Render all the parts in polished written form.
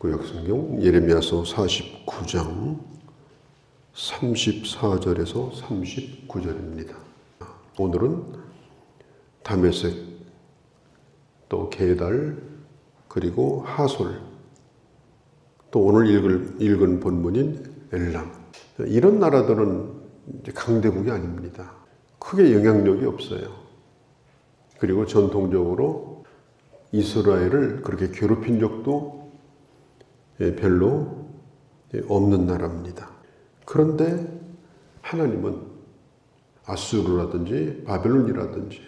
구약성경 예레미야서 49장 34절에서 39절입니다. 오늘은 다메섹, 또 게달, 그리고 하솔, 또 오늘 읽은 본문인 엘람, 이런 나라들은 강대국이 아닙니다. 크게 영향력이 없어요. 그리고 전통적으로 이스라엘을 그렇게 괴롭힌 적도 별로 없는 나라입니다. 그런데 하나님은 아수르라든지 바벨론이라든지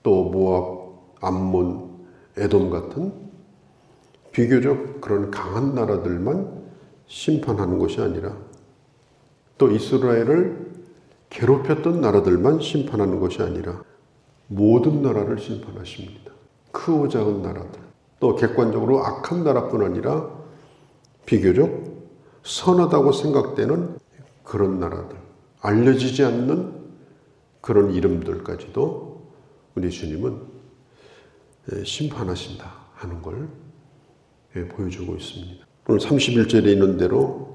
또 모압, 암몬, 에돔 같은 비교적 그런 강한 나라들만 심판하는 것이 아니라 또 이스라엘을 괴롭혔던 나라들만 심판하는 것이 아니라 모든 나라를 심판하십니다. 크고 작은 나라들, 또 객관적으로 악한 나라뿐 아니라 비교적 선하다고 생각되는 그런 나라들, 알려지지 않는 그런 이름들까지도 우리 주님은 심판하신다 하는 걸 보여주고 있습니다. 오늘 31절에 있는 대로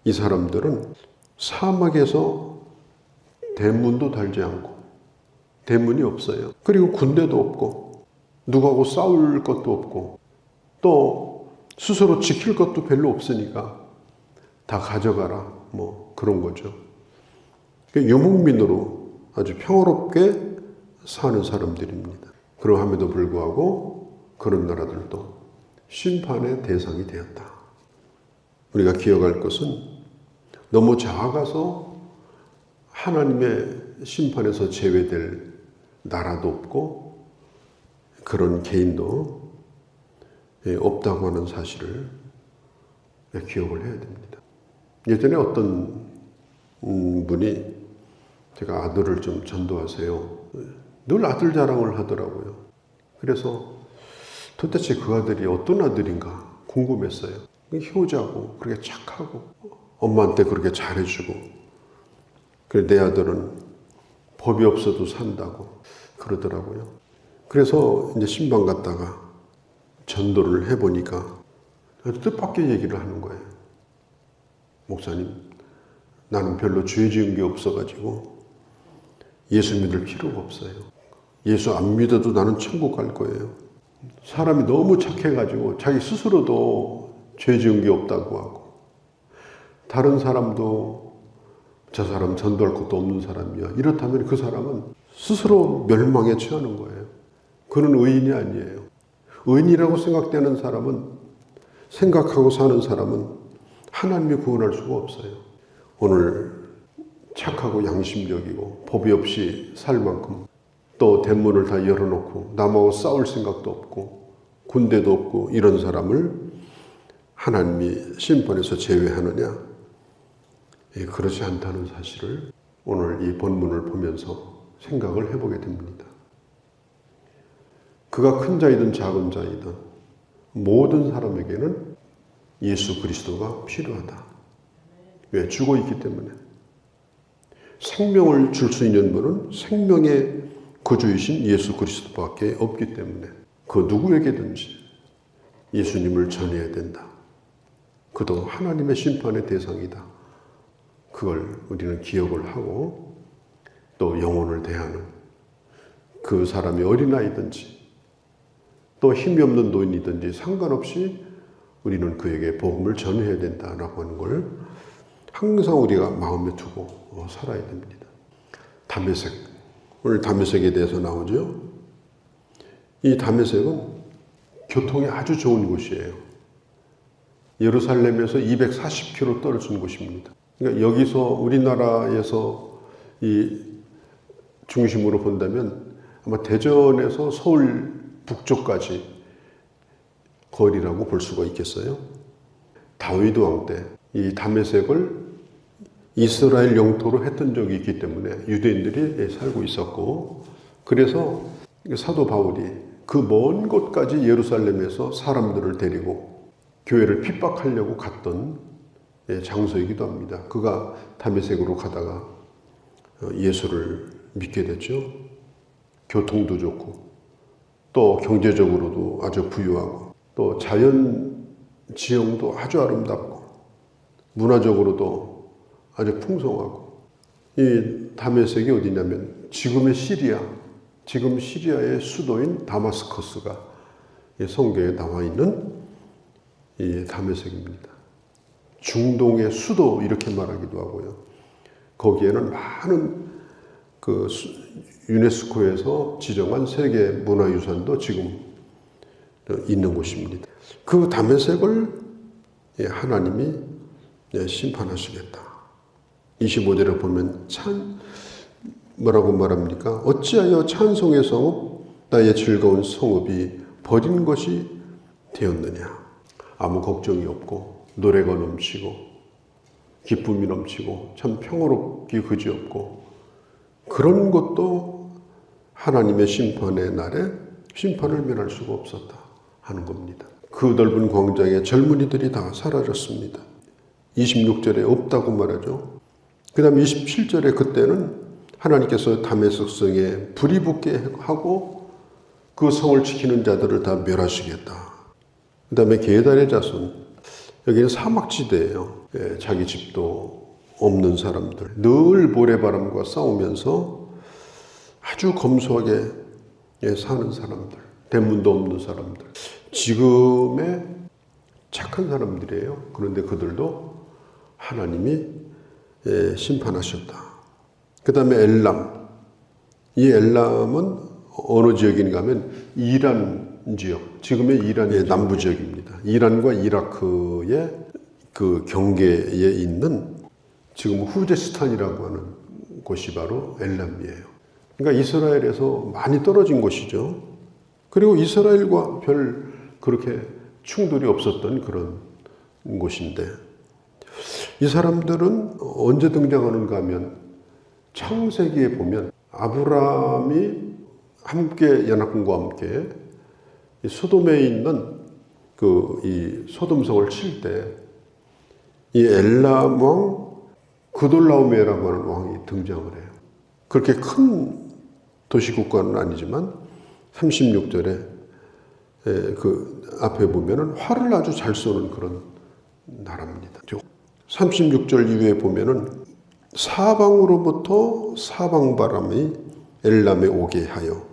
이 사람들은 사막에서 대문도 달지 않고, 대문이 없어요. 그리고 군대도 없고, 누구하고 싸울 것도 없고, 또 스스로 지킬 것도 별로 없으니까 다 가져가라, 뭐 그런 거죠. 유목민으로 아주 평화롭게 사는 사람들입니다. 그러함에도 불구하고 그런 나라들도 심판의 대상이 되었다. 우리가 기억할 것은 너무 작아서 하나님의 심판에서 제외될 나라도 없고 그런 개인도 없다고 하는 사실을 기억을 해야 됩니다. 예전에 어떤 분이 제가 아들을 좀 전도하세요. 늘 아들 자랑을 하더라고요. 그래서 도대체 그 아들이 어떤 아들인가 궁금했어요. 효자고 그렇게 착하고 엄마한테 그렇게 잘해주고, 그래 내 아들은 법이 없어도 산다고 그러더라고요. 그래서 이제 신방 갔다가 전도를 해보니까 뜻밖의 얘기를 하는 거예요. 목사님, 나는 별로 죄 지은 게 없어가지고 예수 믿을 필요가 없어요. 예수 안 믿어도 나는 천국 갈 거예요. 사람이 너무 착해가지고 자기 스스로도 죄 지은 게 없다고 하고, 다른 사람도 저 사람 전도할 것도 없는 사람이야, 이렇다면 그 사람은 스스로 멸망에 처하는 거예요. 그는 의인이 아니에요. 의인이라고 생각되는 사람은, 생각하고 사는 사람은 하나님이 구원할 수가 없어요. 오늘 착하고 양심적이고 법이 없이 살 만큼, 또 대문을 다 열어놓고 남하고 싸울 생각도 없고 군대도 없고 이런 사람을 하나님이 심판에서 제외하느냐? 그렇지 않다는 사실을 오늘 이 본문을 보면서 생각을 해보게 됩니다. 그가 큰 자이든 작은 자이든 모든 사람에게는 예수 그리스도가 필요하다. 왜? 죽어 있기 때문에. 생명을 줄 수 있는 분은 생명의 구주이신 예수 그리스도밖에 없기 때문에 그 누구에게든지 예수님을 전해야 된다. 그도 하나님의 심판의 대상이다. 그걸 우리는 기억을 하고, 또 영혼을 대하는 그 사람이 어린아이든지 또 힘이 없는 노인이든지 상관없이 우리는 그에게 복음을 전해야 된다라고 하는 걸 항상 우리가 마음에 두고 살아야 됩니다. 다메섹, 오늘 다메섹에 대해서 나오죠. 이 다메섹은 교통이 아주 좋은 곳이에요. 예루살렘에서 240km 떨어진 곳입니다. 그러니까 여기서 우리나라에서 이 중심으로 본다면 아마 대전에서 서울 북쪽까지 거리라고 볼 수가 있겠어요. 다윗 왕 때 이 다메섹을 이스라엘 영토로 했던 적이 있기 때문에 유대인들이 살고 있었고, 그래서 사도 바울이 그 먼 곳까지 예루살렘에서 사람들을 데리고 교회를 핍박하려고 갔던 장소이기도 합니다. 그가 다메섹으로 가다가 예수를 믿게 됐죠. 교통도 좋고 또 경제적으로도 아주 부유하고 또 자연 지형도 아주 아름답고 문화적으로도 아주 풍성하고, 이 다메섹이 어디냐면 지금의 지금 시리아의 수도인 다마스커스가 성경에 나와 있는 이 다메섹입니다. 중동의 수도 이렇게 말하기도 하고요. 거기에는 많은 그 유네스코에서 지정한 세계 문화유산도 지금 있는 곳입니다. 그 다메섹을 하나님이 심판하시겠다. 25절에 보면 뭐라고 말합니까? 어찌하여 찬송의 성읍, 나의 즐거운 성읍이 버린 것이 되었느냐. 아무 걱정이 없고 노래가 넘치고 기쁨이 넘치고 참 평화롭기 그지없고, 그런 것도 하나님의 심판의 날에 심판을 면할 수가 없었다 하는 겁니다. 그 넓은 광장에 젊은이들이 다 사라졌습니다. 26절에 없다고 말하죠. 그 다음에 27절에 그때는 하나님께서 다메섹 성에 불이 붙게 하고 그 성을 지키는 자들을 다 멸하시겠다. 그 다음에 게달의 자손, 여기는 사막지대예요. 자기 집도 없는 사람들, 늘 모래바람과 싸우면서 아주 검소하게 사는 사람들, 대문도 없는 사람들, 지금의 착한 사람들이에요. 그런데 그들도 하나님이 심판하셨다. 그 다음에 엘람, 이 엘람은 어느 지역인가 하면 이란 지역, 지금의 이란의 남부 지역입니다. 이란과 이라크의 그 경계에 있는 지금 후제스탄이라고 하는 곳이 바로 엘람이에요. 그러니까 이스라엘에서 많이 떨어진 곳이죠. 그리고 이스라엘과 별 그렇게 충돌이 없었던 그런 곳인데, 이 사람들은 언제 등장하는가 하면 창세기에 보면 아브라함이 함께 연합군과 함께 이 소돔에 있는 이 소돔성을 칠 때 이 엘람 왕 그돌라오메라고 하는 왕이 등장을 해요. 그렇게 큰 도시국가는 아니지만 36절에 그 앞에 보면은 활을 아주 잘 쏘는 그런 나라입니다. 36절 이후에 보면은 사방으로부터 사방바람이 엘람에 오게 하여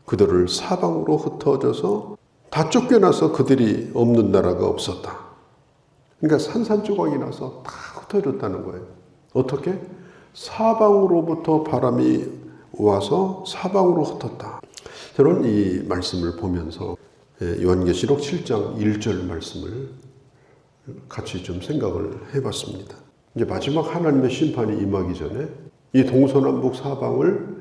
그들을 사방으로 흩어져서 다 쫓겨나서 그들이 없는 나라가 없었다. 그러니까 산산조각이 나서 다 흩어졌다는 거예요. 어떻게? 사방으로부터 바람이 와서 사방으로 흩었다. 저는 이 말씀을 보면서 요한계시록 7장 1절 말씀을 같이 좀 생각을 해봤습니다. 이제 마지막 하나님의 심판이 임하기 전에 이 동서남북 사방을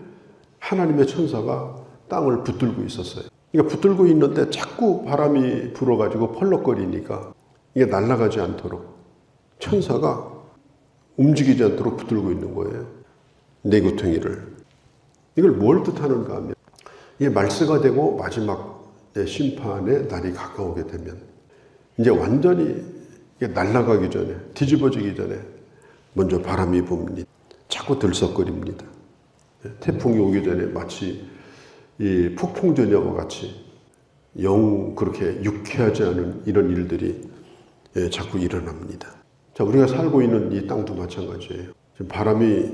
하나님의 천사가 땅을 붙들고 있었어요. 그러니까 붙들고 있는데 자꾸 바람이 불어가지고 펄럭거리니까 이게 날아가지 않도록 천사가 움직이지 않도록 붙들고 있는 거예요. 내구퉁이를. 이걸 뭘 뜻하는가 하면, 이게 말세가 되고 마지막 심판의 날이 가까우게 되면 이제 완전히 이게 날아가기 전에, 뒤집어지기 전에 먼저 바람이 붑니다. 자꾸 들썩거립니다. 태풍이 오기 전에 마치 이 폭풍전야와 같이 영 그렇게 유쾌하지 않은 이런 일들이 자꾸 일어납니다. 자, 우리가 살고 있는 이 땅도 마찬가지예요. 지금 바람이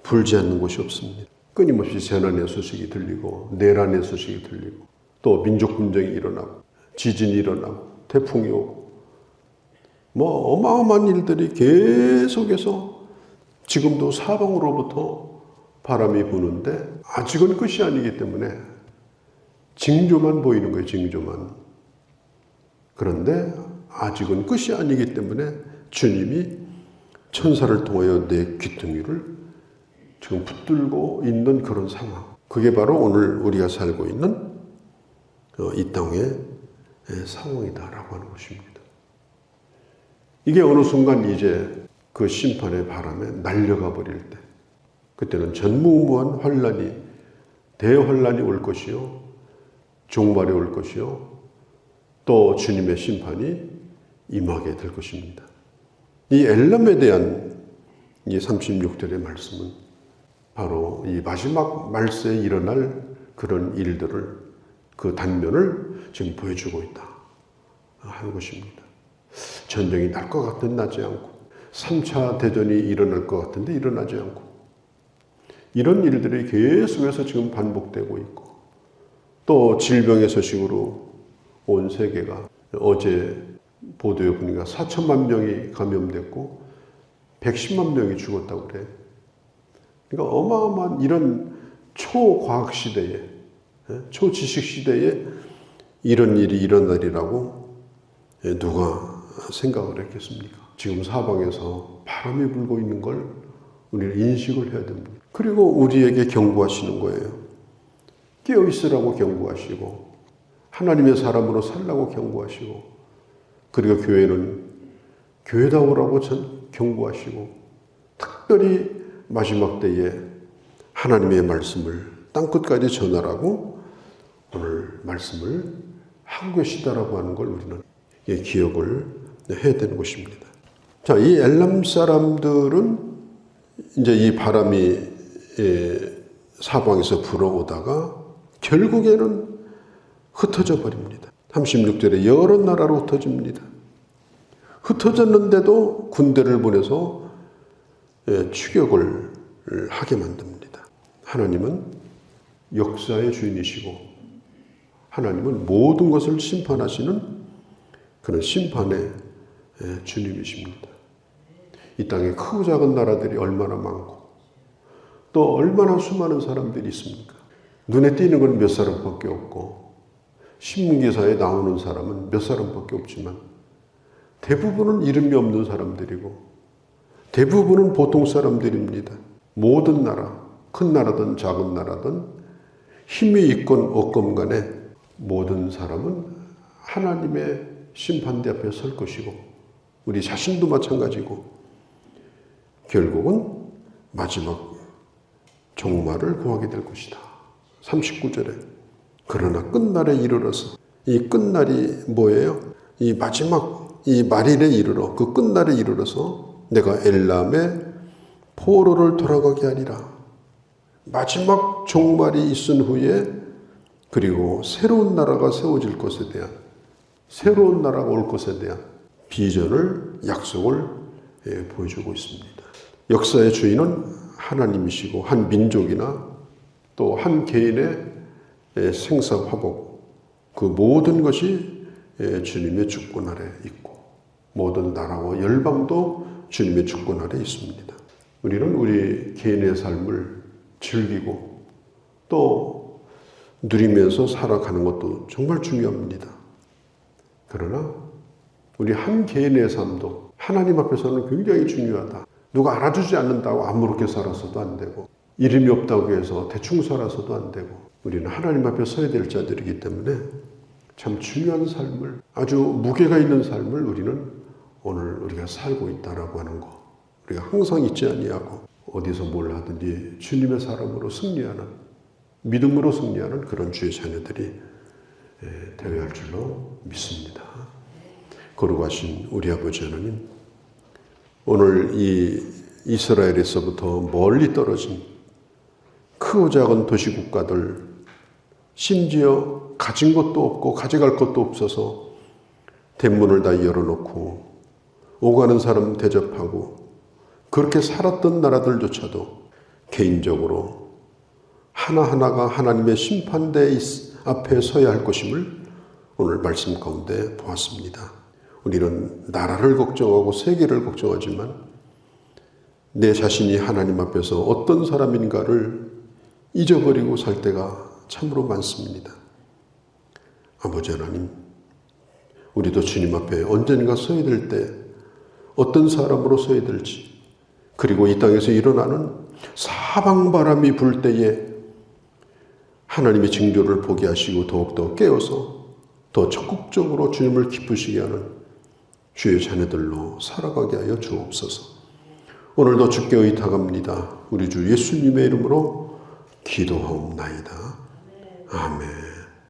불지 않는 곳이 없습니다. 끊임없이 재난의 소식이 들리고 내란의 소식이 들리고 또 민족 분쟁이 일어나고 지진이 일어나고 태풍이 오고 뭐 어마어마한 일들이 계속해서 지금도 사방으로부터 바람이 부는데 아직은 끝이 아니기 때문에 징조만 보이는 거예요. 징조만. 그런데 아직은 끝이 아니기 때문에 주님이 천사를 통하여 내 귀퉁이를 지금 붙들고 있는 그런 상황. 그게 바로 오늘 우리가 살고 있는 이 땅의 상황이다라고 하는 것입니다. 이게 어느 순간 이제 그 심판의 바람에 날려가 버릴 때, 그때는 전무후무한 환란이, 대환란이 올 것이요, 종말이 올 것이요, 또 주님의 심판이 임하게 될 것입니다. 이 엘람에 대한 이 36절의 말씀은 바로 이 마지막 말세에 일어날 그런 일들을, 그 단면을 지금 보여주고 있다 하는 것입니다. 전쟁이 날 것 같은 나지 않고 3차 대전이 일어날 것 같은데 일어나지 않고 이런 일들이 계속해서 지금 반복되고 있고 또 질병의 소식으로 온 세계가 어제 보도에 보니까 4천만 명이 감염됐고 110만 명이 죽었다고 그래요. 그러니까 어마어마한 이런 초과학 시대에 초지식 시대에 이런 일이 일어나리라고 누가 생각을 했겠습니까? 지금 사방에서 바람이 불고 있는 걸 우리는 인식을 해야 됩니다. 그리고 우리에게 경고하시는 거예요. 깨어있으라고 경고하시고 하나님의 사람으로 살라고 경고하시고 그리고 교회는 교회다우라고 경고하시고 특별히 마지막 때에 하나님의 말씀을 땅끝까지 전하라고 오늘 말씀을 하고 계시다라고 하는 걸 우리는 기억을 해야 되는 것입니다. 자, 이 엘람 사람들은 이제 이 바람이 사방에서 불어오다가 결국에는 흩어져 버립니다. 36절에 여러 나라로 흩어집니다. 흩어졌는데도 군대를 보내서 추격을 하게 만듭니다. 하나님은 역사의 주인이시고 하나님은 모든 것을 심판하시는 그런 심판의 주님이십니다. 이 땅에 크고 작은 나라들이 얼마나 많고 또 얼마나 수많은 사람들이 있습니까? 눈에 띄는 건 몇 사람밖에 없고 신문기사에 나오는 사람은 몇 사람밖에 없지만 대부분은 이름이 없는 사람들이고 대부분은 보통 사람들입니다. 모든 나라, 큰 나라든 작은 나라든 힘이 있건 없건 간에 모든 사람은 하나님의 심판대 앞에 설 것이고 우리 자신도 마찬가지고 결국은 마지막 종말을 구하게 될 것이다. 39절에 그러나 끝날에 이르러서 이 끝날이 뭐예요? 이 마지막 이 말일에 이르러 그 끝날에 이르러서 내가 엘람의 포로를 돌아가게 하리라. 마지막 종말이 있은 후에 그리고 새로운 나라가 세워질 것에 대한 새로운 나라가 올 것에 대한 비전을 약속을 보여주고 있습니다. 역사의 주인은 하나님이시고 한 민족이나 또 한 개인의 생사화복 그 모든 것이 주님의 주권 아래 있고 모든 나라와 열방도 주님의 주권 아래 있습니다. 우리는 우리 개인의 삶을 즐기고 또 누리면서 살아가는 것도 정말 중요합니다. 그러나 우리 한 개인의 삶도 하나님 앞에서는 굉장히 중요하다. 누가 알아주지 않는다고 아무렇게 살아서도 안 되고 이름이 없다고 해서 대충 살아서도 안 되고 우리는 하나님 앞에 서야 될 자들이기 때문에 참 중요한 삶을 아주 무게가 있는 삶을 우리는 오늘 우리가 살고 있다라고 하는 거 우리가 항상 잊지 아니하고 어디서 뭘 하든지 주님의 사람으로 승리하는 믿음으로 승리하는 그런 주의 자녀들이 되어야 할 줄로 믿습니다. 거룩하신 우리 아버지 하나님 오늘 이 이스라엘에서부터 멀리 떨어진 크고 작은 도시국가들 심지어 가진 것도 없고 가져갈 것도 없어서 대문을 다 열어놓고 오가는 사람 대접하고 그렇게 살았던 나라들조차도 개인적으로 하나하나가 하나님의 심판대 앞에 서야 할 것임을 오늘 말씀 가운데 보았습니다. 우리는 나라를 걱정하고 세계를 걱정하지만 내 자신이 하나님 앞에서 어떤 사람인가를 잊어버리고 살 때가 참으로 많습니다. 아버지 하나님, 우리도 주님 앞에 언젠가 서야 될 때 어떤 사람으로 서야 될지 그리고 이 땅에서 일어나는 사방바람이 불 때에 하나님의 징조를 보게 하시고 더욱더 깨어서 더 적극적으로 주님을 기쁘시게 하는 주의 자녀들로 살아가게 하여 주옵소서. 오늘도 주께 의탁합니다. 우리 주 예수님의 이름으로 기도하옵나이다. 아멘.